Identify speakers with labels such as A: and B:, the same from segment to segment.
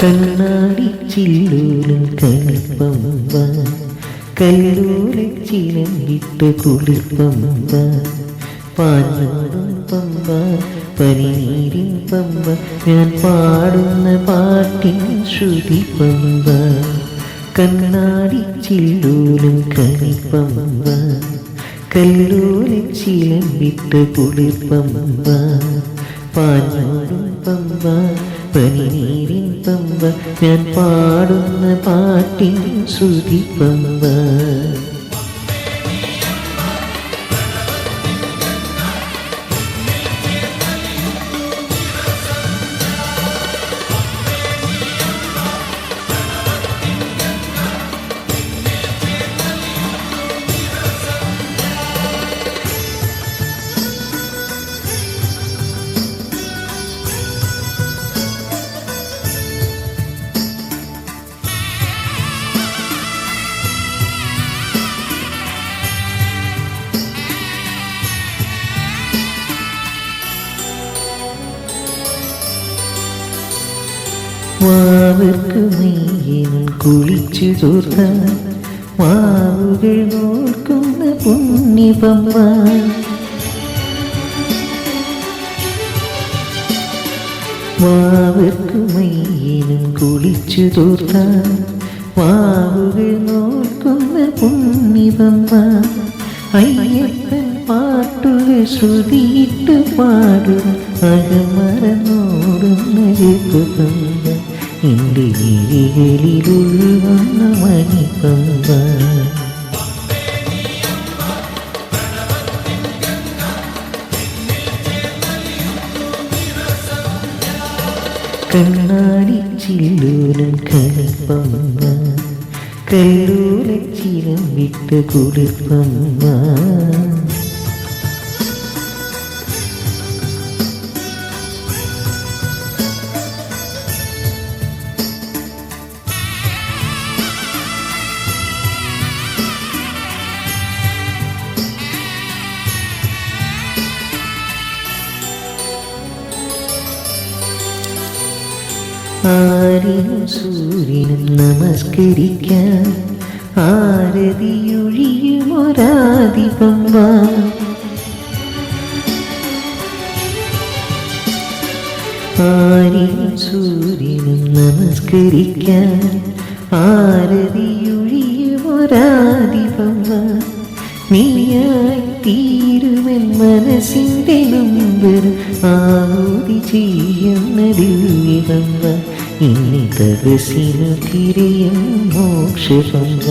A: കണ്ണാടി ചില്ലൂരും കണിപ്പമ്പ കല്ലൂരച്ചിലങ്ങിട്ട് കുളിപ്പമ്പ പാഞ്ഞോടും പമ്പ പനിനീരിൻ പമ്പ ഞാൻ പാടുന്ന പാട്ടിൻ ശ്രുതി പമ്പ കണ്ണാടി ചില്ലൂരും കണിപ്പമ്പ കല്ലൂരച്ചിലങ്ങിട്ട് കുളിപ്പമ്പ പാഞ്ഞോടും പമ്പ പനിനീരിൻ പമ്പ ഞാൻ പാടുന്ന പാട്ടിൻ ശ്രുതി പമ്പ വാവർക്ക് മെയ്യനും കുളിച്ചു തോർത്ത വാവുകൾ നോക്കുന്ന പുണ്യപമ്പ വാവർക്ക് മെയ്യനും കുളിച്ചു തോർത്ത വാവുകൾ നോക്കുന്ന പുണ്യപമ്പ അയ്യപ്പൻ പാട്ടുകൾ ശ്രുതിയിട്ട് പാടും അകമറന്നോടുന്ന പമ്പ എൻ്റെ വിഴികളിലൊഴുകുന്ന മണിപ്പമ്പ കണ്ണാടി ചില്ലൂരും കണിപ്പമ്പ കല്ലൂരച്ചിലം വിട്ട് കുളിപ്പമ്പ ആരിനും സൂര്യനും നമസ്കരിക്കാൻ ആരതിയൊഴിയുമൊരാദിപമ്പ ആരിനും സൂര്യനും നമസ്കരിക്കാൻ ആരതിയൊഴിയുമൊരാദിപമ്പ നീയായി തീരുമെൻ മനസ്സിൻ്റെ നമ്പർ ആഹുതി ചെയ്യുന്ന ദിവ്യപമ്പ ഇനി തപസിനു തിരയും മോക്ഷപമ്പ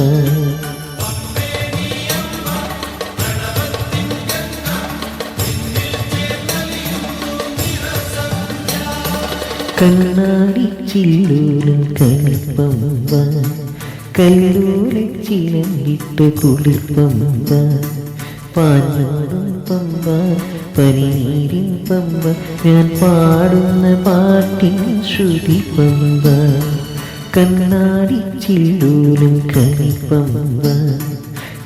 A: കണ്ണാടി ചില്ലൂരും കണിപ്പമ്പ കല്ലൂരച്ചിലങ്ങിട്ട് കുളിപ്പമ്പ പാഞ്ഞോടും പമ്പ പനിനീരിൻ പമ്പ ഞാൻ പാടുന്ന പാട്ടിൻ ശ്രുതി പമ്പ കണ്ണാടി ചില്ലൂരും കണിപ്പമ്പ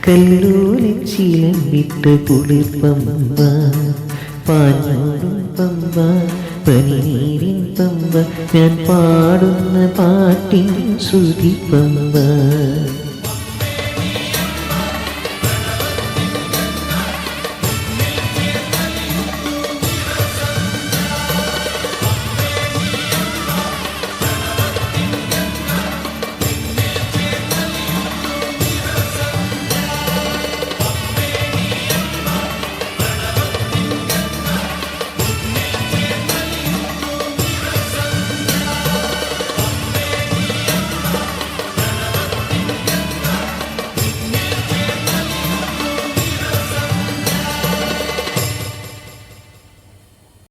A: കല്ലൂരച്ചിലങ്ങിട്ട് കുളിപ്പമ്പ പാഞ്ഞോടും പമ്പ പനിനീരിൻ പമ്പ ഞാൻ പാടുന്ന പാട്ടിൻ ശ്രുതി പമ്പ